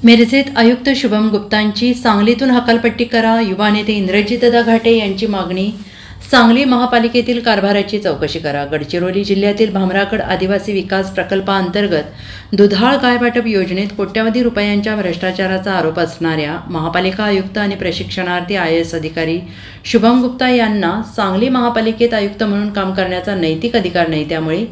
मिरजेत आयुक्त शुभम गुप्तांची सांगलीतून हकालपट्टी करा. युवा नेते इंद्रजितदादा घाटे यांची मागणी. सांगली महापालिकेतील कारभाराची चौकशी करा. गडचिरोली जिल्ह्यातील भामरागड आदिवासी विकास प्रकल्पाअंतर्गत दुधाळ गाय वाटप योजनेत कोट्यवधी रुपयांच्या भ्रष्टाचाराचा आरोप असणाऱ्या महापालिका आयुक्त आणि प्रशिक्षणार्थी IAS अधिकारी शुभम गुप्ता यांना सांगली महापालिकेत आयुक्त म्हणून काम करण्याचा नैतिक अधिकार नाही. त्यामुळे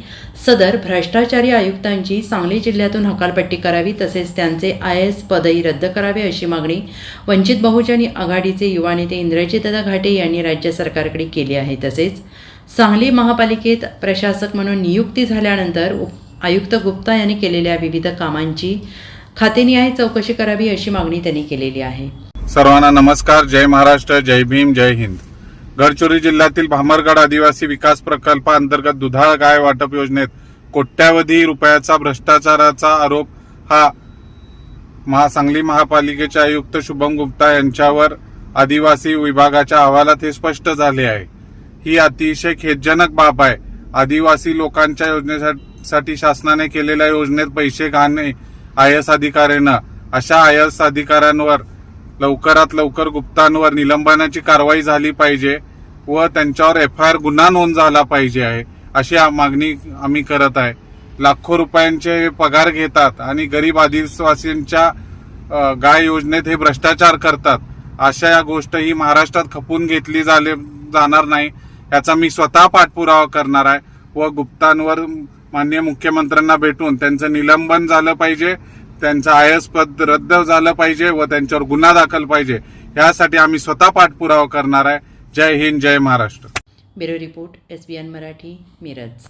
सदर भ्रष्टाचारी आयुक्तांची सांगली जिल्ह्यातून हकालपट्टी करावी, तसेच त्यांचे IAS पदही रद्द करावे अशी मागणी वंचित बहुजन आघाडीचे युवा नेते इंद्रजितदादा घाटे यांनी राज्य सरकारकडे केली आहे. तसेच सांगली महापालिकेत प्रशासक म्हणून नियुक्ती झाल्यानंतर आयुक्त गुप्ता यांनी केलेल्या विविध कामांची खातेनिहाय चौकशी करावी अशी मागणी त्यांनी केलेली आहे. सर्वांना नमस्कार. जय महाराष्ट्र, जय भीम, जय हिंद. गडचिरोली जिल्ह्यातील भामरगड आदिवासी विकास प्रकल्पाअंतर्गत दुधाळ गाय वाटप योजनेत कोट्यवधी रुपयाचा भ्रष्टाचाराचा आरोप हा सांगली महापालिकेचे आयुक्त शुभम गुप्ता यांच्यावर आदिवासी विभागाच्या अहवालात हे स्पष्ट झाले आहे. ही अतिशय खेदजनक बाब आहे. आदिवासी लोकांच्या योजनेसाठी शासनाने केलेल्या योजनेत पैसे घालणे IAS अधिकाऱ्यांना, अशा IAS अधिकाऱ्यांवर लवकरात लवकर गुप्तांवर निलंबनाची कारवाई झाली पाहिजे व त्यांच्यावर FIR गुन्हा नोंद झाला पाहिजे आहे, अशी मागणी आम्ही करत आहे. लाखो रुपयांचे पगार घेतात आणि गरीब आदिवासींच्या गाय योजनेत हे भ्रष्टाचार करतात. अशा या गोष्ट ही महाराष्ट्रात खपून घेतली जाणार नाही, याचा मी स्वतः पाठपुरावा करणार आहे व गुप्तांवर माननीय मुख्यमंत्र्यांना भेटून त्यांचं निलंबन झालं पाहिजे, त्यांचं IAS पद रद्द झालं पाहिजे व त्यांच्यावर गुन्हा दाखल पाहिजे. यासाठी आम्ही स्वतः पाठपुरावा करणार आहे. जय हिंद, जय Maharashtra. Bureau report SBN Marathi, Miraj.